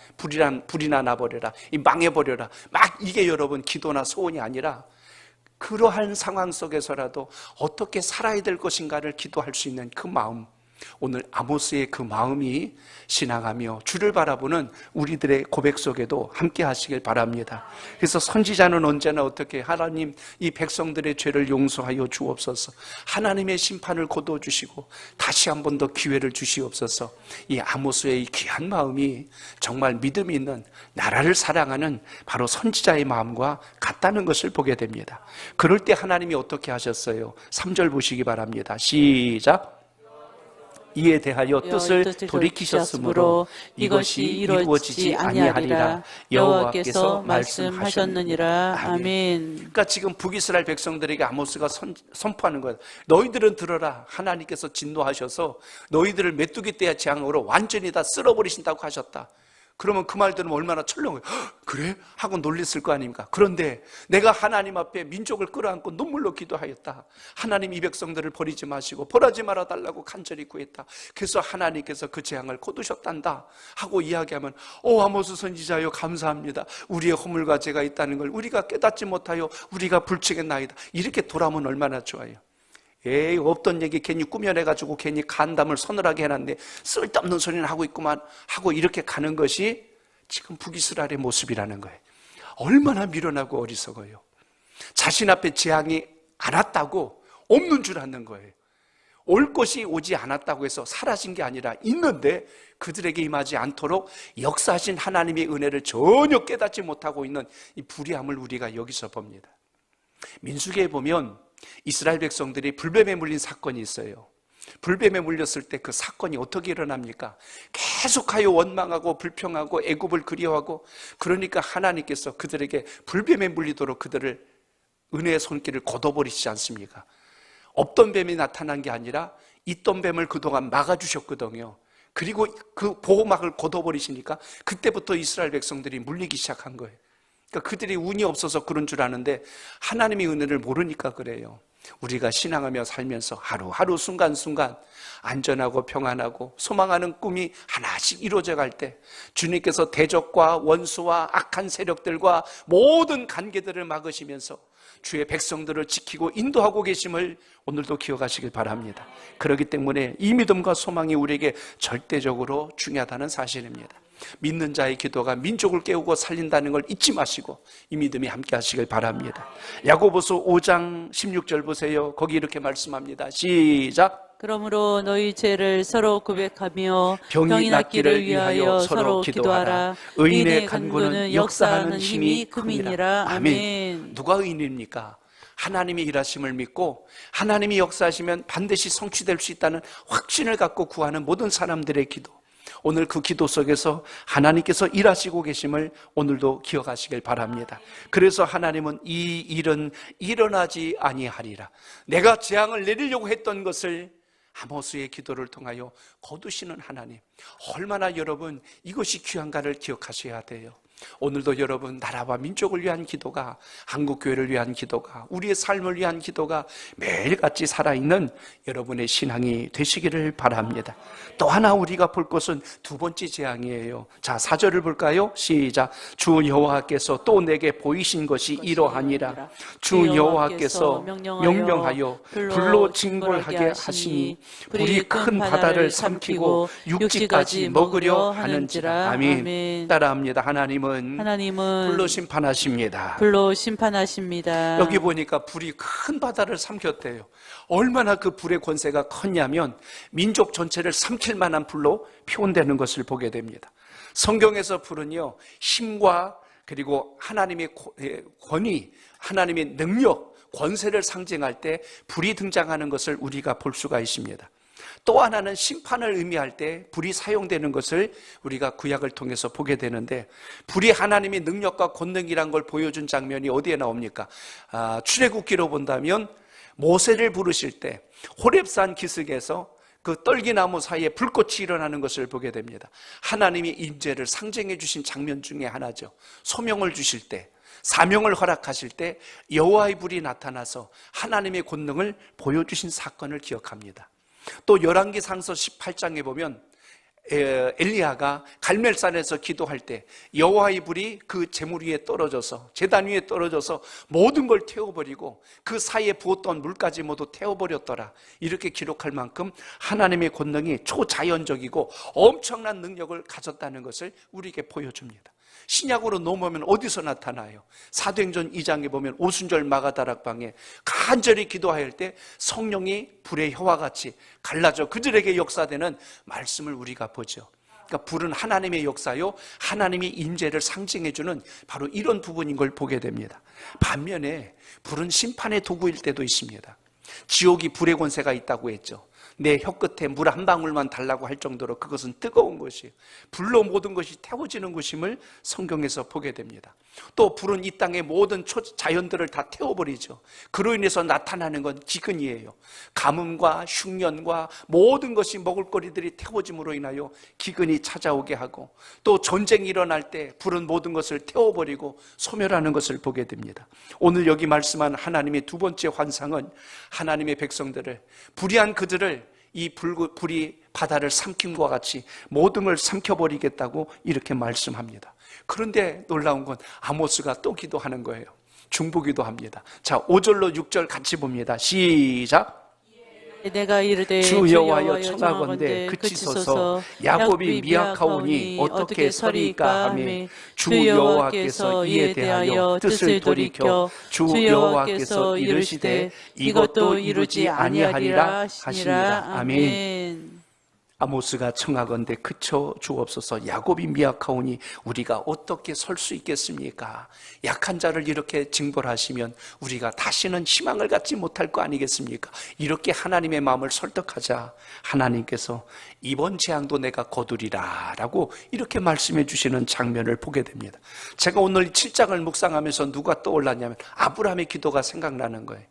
불이나 나버려라, 이 망해버려라, 막 이게 여러분 기도나 소원이 아니라 그러한 상황 속에서라도 어떻게 살아야 될 것인가를 기도할 수 있는 그 마음, 오늘 아모스의 그 마음이 신앙하며 주를 바라보는 우리들의 고백 속에도 함께 하시길 바랍니다. 그래서 선지자는 언제나 어떻게 하나님 이 백성들의 죄를 용서하여 주옵소서, 하나님의 심판을 거두어주시고 다시 한 번 더 기회를 주시옵소서. 이 아모스의 이 귀한 마음이 정말 믿음이 있는 나라를 사랑하는 바로 선지자의 마음과 같다는 것을 보게 됩니다. 그럴 때 하나님이 어떻게 하셨어요? 3절 보시기 바랍니다. 시작. 이에 대하여 뜻을 돌이키셨으므로 이것이 이루어지지 아니하리라 여호와께서 말씀하셨느니라. 아멘. 그러니까 지금 북이스라엘 백성들에게 아모스가 선포하는 거예요. 너희들은 들어라. 하나님께서 진노하셔서 너희들을 메뚜기 떼의 재앙으로 완전히 다 쓸어버리신다고 하셨다. 그러면 그 말 들으면 얼마나 철렁해요. 그래? 하고 놀랬을 거 아닙니까? 그런데 내가 하나님 앞에 민족을 끌어안고 눈물로 기도하였다. 하나님 이 백성들을 버리지 마시고 벌하지 말아달라고 간절히 구했다. 그래서 하나님께서 그 재앙을 거두셨단다 하고 이야기하면 아모스 선지자여 감사합니다. 우리의 허물과 죄가 있다는 걸 우리가 깨닫지 못하여 우리가 불측했나이다. 이렇게 돌아오면 얼마나 좋아요. 에이, 없던 얘기 괜히 꾸며내가지고 괜히 간담을 서늘하게 해놨는데 쓸데없는 소리는 하고 있구만 하고 이렇게 가는 것이 지금 북이스라엘의 모습이라는 거예요. 얼마나 미련하고 어리석어요. 자신 앞에 재앙이 안 왔다고 없는 줄 아는 거예요. 올 것이 오지 않았다고 해서 사라진 게 아니라 있는데 그들에게 임하지 않도록 역사하신 하나님의 은혜를 전혀 깨닫지 못하고 있는 이 불의함을 우리가 여기서 봅니다. 민수기에 보면 이스라엘 백성들이 불뱀에 물린 사건이 있어요. 불뱀에 물렸을 때 그 사건이 어떻게 일어납니까? 계속하여 원망하고 불평하고 애굽을 그리워하고, 그러니까 하나님께서 그들에게 불뱀에 물리도록 그들을 은혜의 손길을 걷어버리시지 않습니까? 없던 뱀이 나타난 게 아니라 있던 뱀을 그동안 막아주셨거든요. 그리고 그 보호막을 걷어버리시니까 그때부터 이스라엘 백성들이 물리기 시작한 거예요. 그러니까 그들이 운이 없어서 그런 줄 아는데 하나님의 은혜를 모르니까 그래요. 우리가 신앙하며 살면서 하루하루 순간순간 안전하고 평안하고 소망하는 꿈이 하나씩 이루어져 갈 때 주님께서 대적과 원수와 악한 세력들과 모든 관계들을 막으시면서 주의 백성들을 지키고 인도하고 계심을 오늘도 기억하시길 바랍니다. 그렇기 때문에 이 믿음과 소망이 우리에게 절대적으로 중요하다는 사실입니다. 믿는 자의 기도가 민족을 깨우고 살린다는 걸 잊지 마시고 이 믿음이 함께 하시길 바랍니다. 야고보서 5장 16절 보세요. 거기 이렇게 말씀합니다. 시작. 그러므로 너희 죄를 서로 고백하며 병이 낫기를 위하여 서로 기도하라. 의인의 간구는 역사하는 힘이 큼이니라. 아멘. 누가 의인입니까? 하나님이 일하심을 믿고 하나님이 역사하시면 반드시 성취될 수 있다는 확신을 갖고 구하는 모든 사람들의 기도, 오늘 그 기도 속에서 하나님께서 일하시고 계심을 오늘도 기억하시길 바랍니다. 그래서 하나님은 이 일은 일어나지 아니하리라, 내가 재앙을 내리려고 했던 것을 아모스의 기도를 통하여 거두시는 하나님, 얼마나 여러분 이것이 귀한가를 기억하셔야 돼요. 오늘도 여러분 나라와 민족을 위한 기도가, 한국교회를 위한 기도가, 우리의 삶을 위한 기도가 매일같이 살아있는 여러분의 신앙이 되시기를 바랍니다. 또 하나 우리가 볼 것은 두 번째 재앙이에요. 자, 4절을 볼까요? 시작. 주 여호와께서 또 내게 보이신 것이 이러하니라. 주 여호와께서 명령하여 불로 징벌하게 하시니 불이 큰 바다를 삼키고 육지까지 먹으려 하는지라. 아멘. 따라합니다. 하나님은 불로 심판하십니다. 불로 심판하십니다. 여기 보니까 불이 큰 바다를 삼켰대요. 얼마나 그 불의 권세가 컸냐면 민족 전체를 삼킬 만한 불로 표현되는 것을 보게 됩니다. 성경에서 불은요, 힘과 그리고 하나님의 권위, 하나님의 능력, 권세를 상징할 때 불이 등장하는 것을 우리가 볼 수가 있습니다. 또 하나는 심판을 의미할 때 불이 사용되는 것을 우리가 구약을 통해서 보게 되는데, 불이 하나님의 능력과 권능이란 걸 보여준 장면이 어디에 나옵니까? 출애굽기로 본다면 모세를 부르실 때 호렙산 기슭에서 그 떨기나무 사이에 불꽃이 일어나는 것을 보게 됩니다. 하나님이 임재를 상징해 주신 장면 중에 하나죠. 소명을 주실 때, 사명을 허락하실 때 여호와의 불이 나타나서 하나님의 권능을 보여주신 사건을 기억합니다. 또 열왕기상서 18장에 보면 엘리야가 갈멜산에서 기도할 때 여호와의 불이 그 제물 위에 떨어져서, 제단 위에 떨어져서 모든 걸 태워버리고 그 사이에 부었던 물까지 모두 태워버렸더라, 이렇게 기록할 만큼 하나님의 권능이 초자연적이고 엄청난 능력을 가졌다는 것을 우리에게 보여줍니다. 신약으로 넘어오면 어디서 나타나요? 사도행전 2장에 보면 오순절 마가다락방에 간절히 기도할 때 성령이 불의 혀와 같이 갈라져 그들에게 역사되는 말씀을 우리가 보죠. 그러니까 불은 하나님의 역사요, 하나님의 임재를 상징해주는 바로 이런 부분인 걸 보게 됩니다. 반면에 불은 심판의 도구일 때도 있습니다. 지옥이 불의 권세가 있다고 했죠. 내 혀끝에 물 한 방울만 달라고 할 정도로 그것은 뜨거운 것이에요. 불로 모든 것이 태워지는 것임을 성경에서 보게 됩니다. 또 불은 이 땅의 모든 자연들을 다 태워버리죠. 그로 인해서 나타나는 건 기근이에요. 가뭄과 흉년과 모든 것이 먹을거리들이 태워짐으로 인하여 기근이 찾아오게 하고, 또 전쟁이 일어날 때 불은 모든 것을 태워버리고 소멸하는 것을 보게 됩니다. 오늘 여기 말씀한 하나님의 두 번째 환상은 하나님의 백성들을, 불의한 그들을 이 불이 바다를 삼킴과 같이 모든 걸 삼켜버리겠다고 이렇게 말씀합니다. 그런데 놀라운 건 아모스가 또 기도하는 거예요. 중보기도 합니다. 자, 5절로 6절 같이 봅니다. 시작. 내가 이르되 주 여호와여 청하건대 그치소서, 야곱이 미약하오니 어떻게 서리이까 하매 주 여호와께서 이에 대하여 뜻을 돌이켜 주 여호와께서 이르시되 이것도 이루지 아니하리라 하시니라. 아멘. 아모스가 청하건대 그쳐 주옵소서, 야곱이 미약하오니 우리가 어떻게 설 수 있겠습니까? 약한 자를 이렇게 징벌하시면 우리가 다시는 희망을 갖지 못할 거 아니겠습니까? 이렇게 하나님의 마음을 설득하자 하나님께서 이번 재앙도 내가 거두리라 라고 이렇게 말씀해 주시는 장면을 보게 됩니다. 제가 오늘 7장을 묵상하면서 누가 떠올랐냐면 아브라함의 기도가 생각나는 거예요.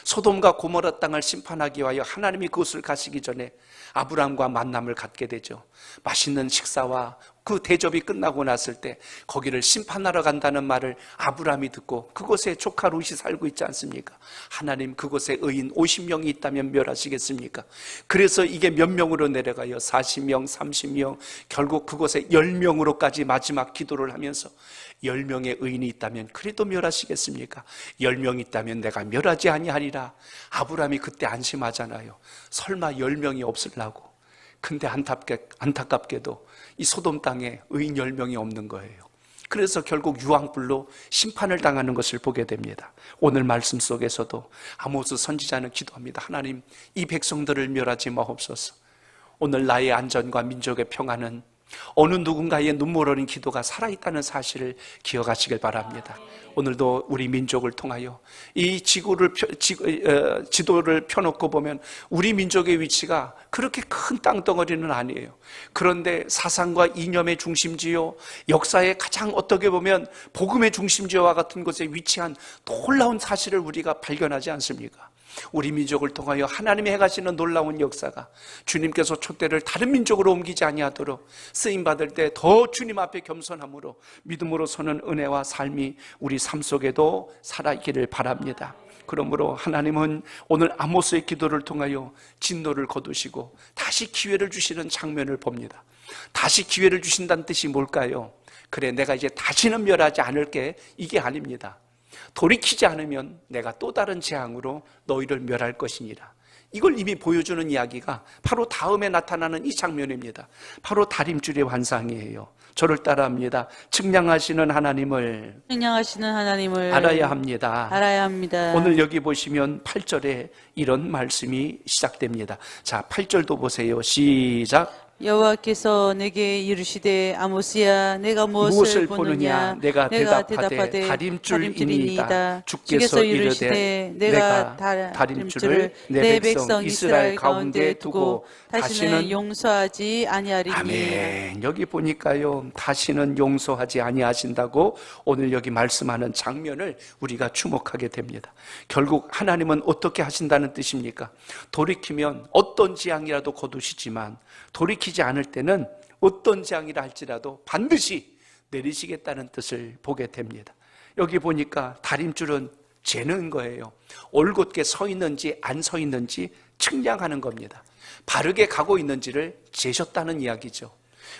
소돔과 고모라 땅을 심판하기 위하여 하나님이 그곳을 가시기 전에 아브라함과 만남을 갖게 되죠. 맛있는 식사와 그 대접이 끝나고 났을 때 거기를 심판하러 간다는 말을 아브라함이 듣고, 그곳에 조카 롯이 살고 있지 않습니까? 하나님 그곳에 의인 50명이 있다면 멸하시겠습니까? 그래서 이게 몇 명으로 내려가요? 40명, 30명, 결국 그곳에 10명으로까지 마지막 기도를 하면서 10명의 의인이 있다면 그래도 멸하시겠습니까? 10명 있다면 내가 멸하지 아니하리라. 아브라함이 그때 안심하잖아요. 설마 10명이 없으려고. 근데 안타깝게도 이 소돔 땅에 의인 10명이 없는 거예요. 그래서 결국 유황불로 심판을 당하는 것을 보게 됩니다. 오늘 말씀 속에서도 아모스 선지자는 기도합니다. 하나님, 이 백성들을 멸하지 마옵소서. 오늘 나의 안전과 민족의 평안은 어느 누군가의 눈물 어린 기도가 살아있다는 사실을 기억하시길 바랍니다. 오늘도 우리 민족을 통하여 이 지도를 펴놓고 보면 우리 민족의 위치가 그렇게 큰 땅덩어리는 아니에요. 그런데 사상과 이념의 중심지요, 역사의 가장 어떻게 보면 복음의 중심지와 같은 곳에 위치한 놀라운 사실을 우리가 발견하지 않습니까? 우리 민족을 통하여 하나님이 행하시는 놀라운 역사가 주님께서 촛대를 다른 민족으로 옮기지 아니하도록 쓰임받을 때 더 주님 앞에 겸손함으로 믿음으로 서는 은혜와 삶이 우리 삶 속에도 살아있기를 바랍니다. 그러므로 하나님은 오늘 아모스의 기도를 통하여 진노를 거두시고 다시 기회를 주시는 장면을 봅니다. 다시 기회를 주신다는 뜻이 뭘까요? 그래, 내가 이제 다시는 멸하지 않을게, 이게 아닙니다. 돌이키지 않으면 내가 또 다른 재앙으로 너희를 멸할 것이니라. 이걸 이미 보여주는 이야기가 바로 다음에 나타나는 이 장면입니다. 바로 다림줄의 환상이에요. 저를 따라합니다. 측량하시는 하나님을 알아야 합니다. 오늘 여기 보시면 8절에 이런 말씀이 시작됩니다. 자, 8절도 보세요. 시작. 여호와께서 내게 이르시되 아모스야, 내가 무엇을 보느냐? 내가 대답하되 다림줄이니이다. 주께서 이르시되 내가 다림줄을 내 백성 이스라엘 가운데 두고 다시는 용서하지 아니하리니. 아멘. 여기 보니까요, 다시는 용서하지 아니하신다고 오늘 여기 말씀하는 장면을 우리가 주목하게 됩니다. 결국 하나님은 어떻게 하신다는 뜻입니까? 돌이키면 어떤 재앙이라도 거두시지만 돌이키지 않을 때는 어떤 재앙이라 할지라도 반드시 내리시겠다는 뜻을 보게 됩니다. 여기 보니까 다림줄은 재는 거예요. 올곧게 서 있는지 안 서 있는지 측량하는 겁니다. 바르게 가고 있는지를 재셨다는 이야기죠.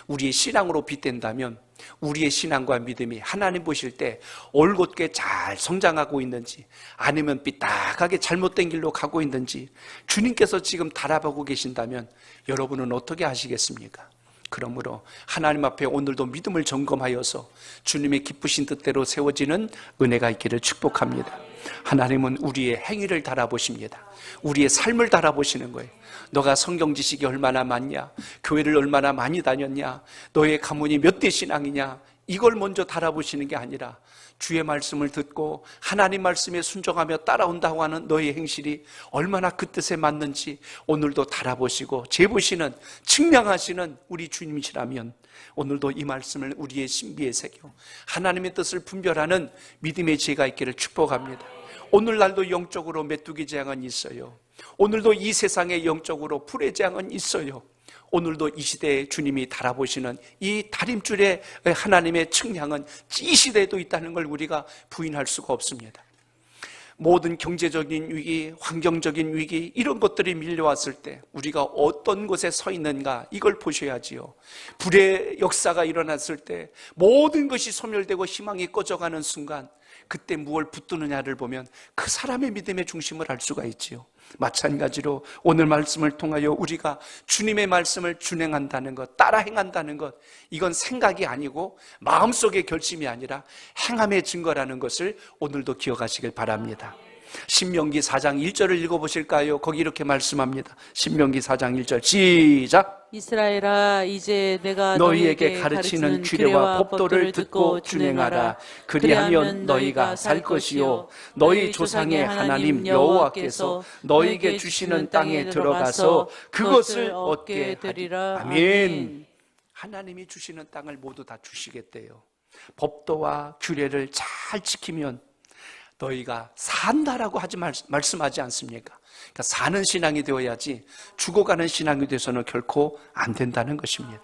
우리의 신앙으로 빗댄다면 우리의 신앙과 믿음이 하나님 보실 때 올곧게 잘 성장하고 있는지, 아니면 삐딱하게 잘못된 길로 가고 있는지 주님께서 지금 달아보고 계신다면 여러분은 어떻게 하시겠습니까? 그러므로 하나님 앞에 오늘도 믿음을 점검하여서 주님의 기쁘신 뜻대로 세워지는 은혜가 있기를 축복합니다. 하나님은 우리의 행위를 달아보십니다. 우리의 삶을 달아보시는 거예요. 너가 성경 지식이 얼마나 많냐, 교회를 얼마나 많이 다녔냐, 너의 가문이 몇 대 신앙이냐, 이걸 먼저 달아보시는 게 아니라 주의 말씀을 듣고 하나님 말씀에 순종하며 따라온다고 하는 너의 행실이 얼마나 그 뜻에 맞는지 오늘도 달아보시고 재보시는, 측량하시는 우리 주님이시라면 오늘도 이 말씀을 우리의 신비에 새겨 하나님의 뜻을 분별하는 믿음의 지혜가 있기를 축복합니다. 오늘날도 영적으로 메뚜기 재앙은 있어요. 오늘도 이 세상에 영적으로 불의 재앙은 있어요. 오늘도 이 시대에 주님이 달아보시는 이 다림줄의 하나님의 측량은 이 시대에도 있다는 걸 우리가 부인할 수가 없습니다. 모든 경제적인 위기, 환경적인 위기, 이런 것들이 밀려왔을 때 우리가 어떤 곳에 서 있는가, 이걸 보셔야지요. 불의 역사가 일어났을 때 모든 것이 소멸되고 희망이 꺼져가는 순간, 그때 무엇을 붙드느냐를 보면 그 사람의 믿음의 중심을 알 수가 있지요. 마찬가지로 오늘 말씀을 통하여 우리가 주님의 말씀을 준행한다는 것, 따라 행한다는 것, 이건 생각이 아니고 마음속의 결심이 아니라 행함의 증거라는 것을 오늘도 기억하시길 바랍니다. 신명기 4장 1절을 읽어보실까요? 거기 이렇게 말씀합니다. 신명기 4장 1절 시작. 이스라엘아, 이제 내가 너희에게 가르치는 규례와 법도를 듣고 준행하라. 그리하면 너희가 살 것이요 너희 조상의 하나님 여호와께서 너희에게 주시는 땅에 들어가서 그것을 얻게 되리라. 아멘. 하나님이 주시는 땅을 모두 다 주시겠대요. 법도와 규례를 잘 지키면 너희가 산다라고 말씀하지 않습니까? 그러니까 사는 신앙이 되어야지 죽어가는 신앙이 돼서는 결코 안 된다는 것입니다.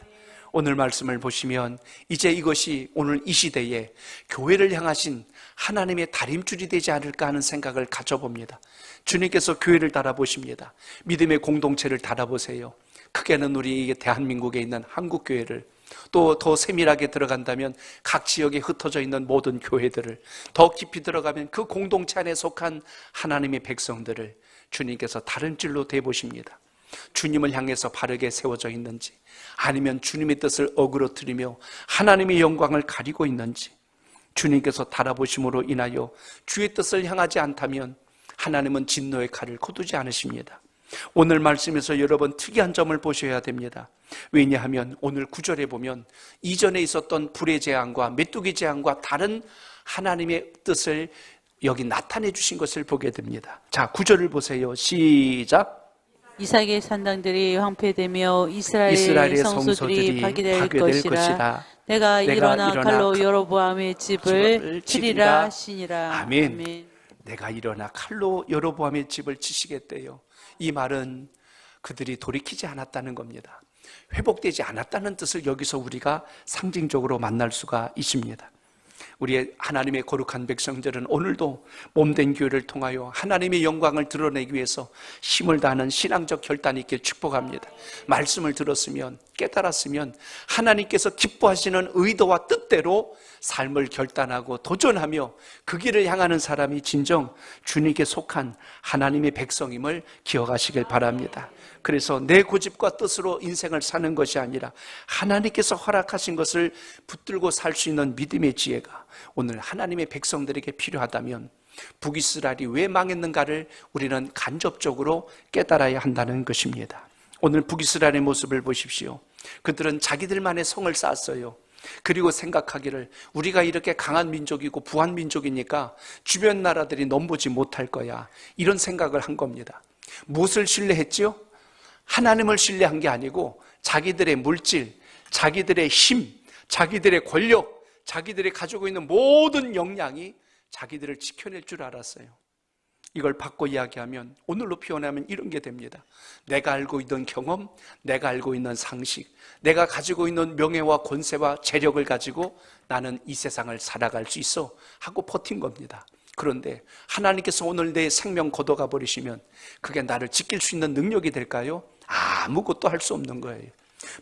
오늘 말씀을 보시면 이제 이것이 오늘 이 시대에 교회를 향하신 하나님의 다림줄이 되지 않을까 하는 생각을 가져봅니다. 주님께서 교회를 달아보십니다. 믿음의 공동체를 달아보세요. 크게는 우리 대한민국에 있는 한국교회를, 또 더 세밀하게 들어간다면 각 지역에 흩어져 있는 모든 교회들을, 더 깊이 들어가면 그 공동체 안에 속한 하나님의 백성들을 주님께서 다림줄로 대보십니다. 주님을 향해서 바르게 세워져 있는지, 아니면 주님의 뜻을 어그러뜨리며 하나님의 영광을 가리고 있는지 주님께서 달아보심으로 인하여 주의 뜻을 향하지 않다면 하나님은 진노의 칼을 거두지 않으십니다. 오늘 말씀에서 여러분 특이한 점을 보셔야 됩니다. 왜냐하면 오늘 9절에 보면 이전에 있었던 불의 재앙과 메뚜기 재앙과 다른 하나님의 뜻을 여기 나타내 주신 것을 보게 됩니다. 자, 9절을 보세요. 시작. 이삭의 산당들이 황폐되며 이스라엘의 성소들이 파괴될 것이라. 내가 일어나 칼로 여로보암의 집을 치리라 하시니라. 아멘. 내가 일어나 칼로 여로보암의 집을 치시겠대요. 이 말은 그들이 돌이키지 않았다는 겁니다. 회복되지 않았다는 뜻을 여기서 우리가 상징적으로 만날 수가 있습니다. 우리 하나님의 거룩한 백성들은 오늘도 몸된 교회를 통하여 하나님의 영광을 드러내기 위해서 힘을 다하는 신앙적 결단이 있길 축복합니다. 말씀을 들었으면, 깨달았으면 하나님께서 기뻐하시는 의도와 뜻대로 삶을 결단하고 도전하며 그 길을 향하는 사람이 진정 주님께 속한 하나님의 백성임을 기억하시길 바랍니다. 그래서 내 고집과 뜻으로 인생을 사는 것이 아니라 하나님께서 허락하신 것을 붙들고 살 수 있는 믿음의 지혜가 오늘 하나님의 백성들에게 필요하다면 북이스라엘이 왜 망했는가를 우리는 간접적으로 깨달아야 한다는 것입니다. 오늘 북이스라엘의 모습을 보십시오. 그들은 자기들만의 성을 쌓았어요. 그리고 생각하기를 우리가 이렇게 강한 민족이고 부한 민족이니까 주변 나라들이 넘보지 못할 거야, 이런 생각을 한 겁니다. 무엇을 신뢰했지요? 하나님을 신뢰한 게 아니고 자기들의 물질, 자기들의 힘, 자기들의 권력, 자기들이 가지고 있는 모든 역량이 자기들을 지켜낼 줄 알았어요. 이걸 바꿔 이야기하면, 오늘로 표현하면 이런 게 됩니다. 내가 알고 있던 경험, 내가 알고 있는 상식, 내가 가지고 있는 명예와 권세와 재력을 가지고 나는 이 세상을 살아갈 수 있어 하고 버틴 겁니다. 그런데 하나님께서 오늘 내 생명 걷어가 버리시면 그게 나를 지킬 수 있는 능력이 될까요? 아무것도 할 수 없는 거예요.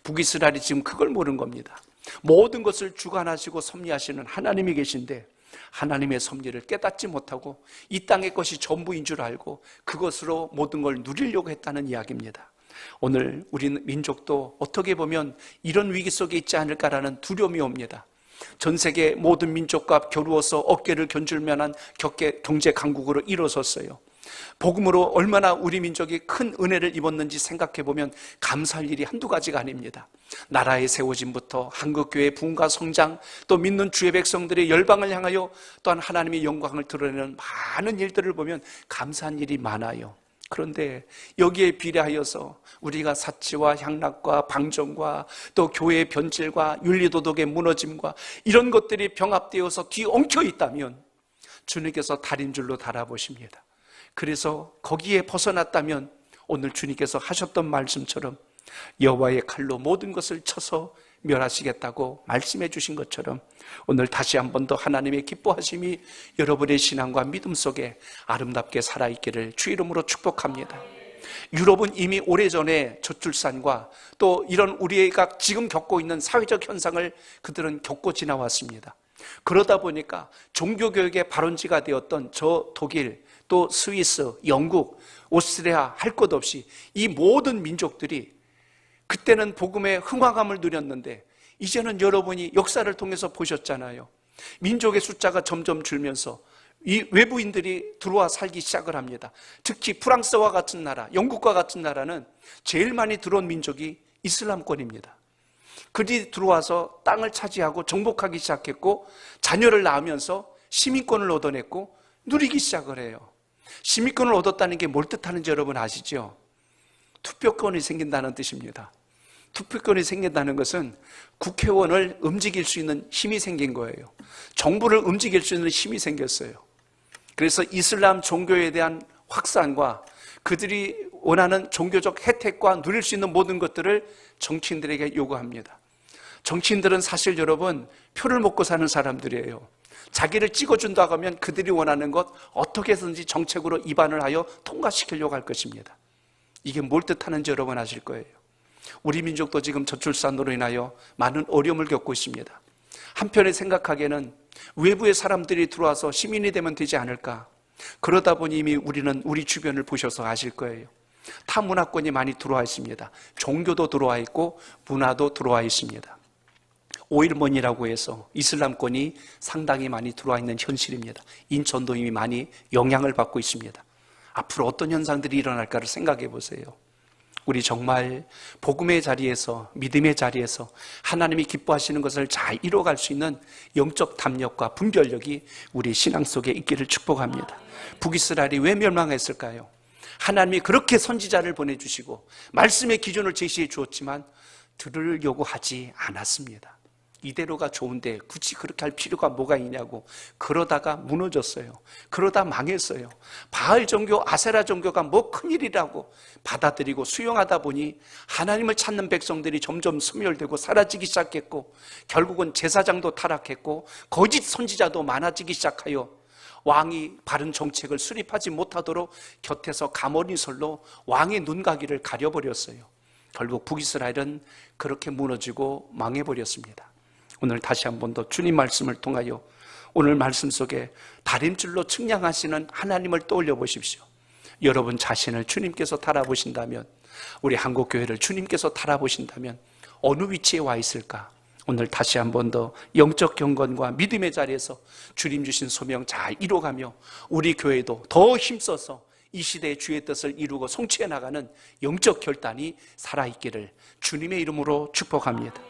북이스라엘이 지금 그걸 모르는 겁니다. 모든 것을 주관하시고 섭리하시는 하나님이 계신데 하나님의 섭리를 깨닫지 못하고 이 땅의 것이 전부인 줄 알고 그것으로 모든 걸 누리려고 했다는 이야기입니다. 오늘 우리 민족도 어떻게 보면 이런 위기 속에 있지 않을까라는 두려움이 옵니다. 전 세계 모든 민족과 겨루어서 어깨를 견줄 만한 경제 강국으로 일어섰어요. 복음으로 얼마나 우리 민족이 큰 은혜를 입었는지 생각해보면 감사할 일이 한두 가지가 아닙니다. 나라의 세워짐부터 한국교회의 부흥과 성장, 또 믿는 주의 백성들의 열방을 향하여 또한 하나님의 영광을 드러내는 많은 일들을 보면 감사한 일이 많아요. 그런데 여기에 비례하여서 우리가 사치와 향락과 방정과 또 교회의 변질과 윤리도덕의 무너짐과 이런 것들이 병합되어서 뒤엉켜 있다면 주님께서 달인 줄로 달아보십니다. 그래서 거기에 벗어났다면 오늘 주님께서 하셨던 말씀처럼 여호와의 칼로 모든 것을 쳐서 멸하시겠다고 말씀해 주신 것처럼 오늘 다시 한 번 더 하나님의 기뻐하심이 여러분의 신앙과 믿음 속에 아름답게 살아있기를 주 이름으로 축복합니다. 유럽은 이미 오래전에 저출산과 또 이런 우리가 지금 겪고 있는 사회적 현상을 그들은 겪고 지나왔습니다. 그러다 보니까 종교교육의 발원지가 되었던 저 독일, 또 스위스, 영국, 오스트리아 할 것 없이 이 모든 민족들이 그때는 복음의 흥황함을 누렸는데 이제는 여러분이 역사를 통해서 보셨잖아요. 민족의 숫자가 점점 줄면서 이 외부인들이 들어와 살기 시작을 합니다. 특히 프랑스와 같은 나라, 영국과 같은 나라는 제일 많이 들어온 민족이 이슬람권입니다. 그들이 들어와서 땅을 차지하고 정복하기 시작했고 자녀를 낳으면서 시민권을 얻어냈고 누리기 시작을 해요. 시민권을 얻었다는 게 뭘 뜻하는지 여러분 아시죠? 투표권이 생긴다는 뜻입니다. 투표권이 생긴다는 것은 국회의원을 움직일 수 있는 힘이 생긴 거예요. 정부를 움직일 수 있는 힘이 생겼어요. 그래서 이슬람 종교에 대한 확산과 그들이 원하는 종교적 혜택과 누릴 수 있는 모든 것들을 정치인들에게 요구합니다. 정치인들은 사실 여러분 표를 먹고 사는 사람들이에요. 자기를 찍어준다고 하면 그들이 원하는 것 어떻게 해서든지 정책으로 입안을 하여 통과시키려고 할 것입니다. 이게 뭘 뜻하는지 여러분 아실 거예요. 우리 민족도 지금 저출산으로 인하여 많은 어려움을 겪고 있습니다. 한편에 생각하기에는 외부의 사람들이 들어와서 시민이 되면 되지 않을까. 그러다 보니 이미 우리는 우리 주변을 보셔서 아실 거예요. 타 문화권이 많이 들어와 있습니다. 종교도 들어와 있고 문화도 들어와 있습니다. 오일몬이라고 해서 이슬람권이 상당히 많이 들어와 있는 현실입니다. 인천도 이미 많이 영향을 받고 있습니다. 앞으로 어떤 현상들이 일어날까를 생각해 보세요. 우리 정말 복음의 자리에서, 믿음의 자리에서 하나님이 기뻐하시는 것을 잘 이뤄갈 수 있는 영적 담력과 분별력이 우리 신앙 속에 있기를 축복합니다. 북이스라엘이 왜 멸망했을까요? 하나님이 그렇게 선지자를 보내주시고 말씀의 기준을 제시해 주었지만 들으려고 하지 않았습니다. 이대로가 좋은데 굳이 그렇게 할 필요가 뭐가 있냐고 그러다가 무너졌어요. 그러다 망했어요. 바알 종교, 아세라 종교가 뭐 큰일이라고 받아들이고 수용하다 보니 하나님을 찾는 백성들이 점점 소멸되고 사라지기 시작했고, 결국은 제사장도 타락했고 거짓 선지자도 많아지기 시작하여 왕이 바른 정책을 수립하지 못하도록 곁에서 가모니설로 왕의 눈가기를 가려버렸어요. 결국 북이스라엘은 그렇게 무너지고 망해버렸습니다. 오늘 다시 한 번 더 주님 말씀을 통하여 오늘 말씀 속에 다림줄로 측량하시는 하나님을 떠올려 보십시오. 여러분 자신을 주님께서 달아보신다면, 우리 한국교회를 주님께서 달아보신다면 어느 위치에 와 있을까? 오늘 다시 한 번 더 영적 경건과 믿음의 자리에서 주님 주신 소명 잘 이뤄가며 우리 교회도 더 힘써서 이 시대의 주의 뜻을 이루고 성취해 나가는 영적 결단이 살아있기를 주님의 이름으로 축복합니다.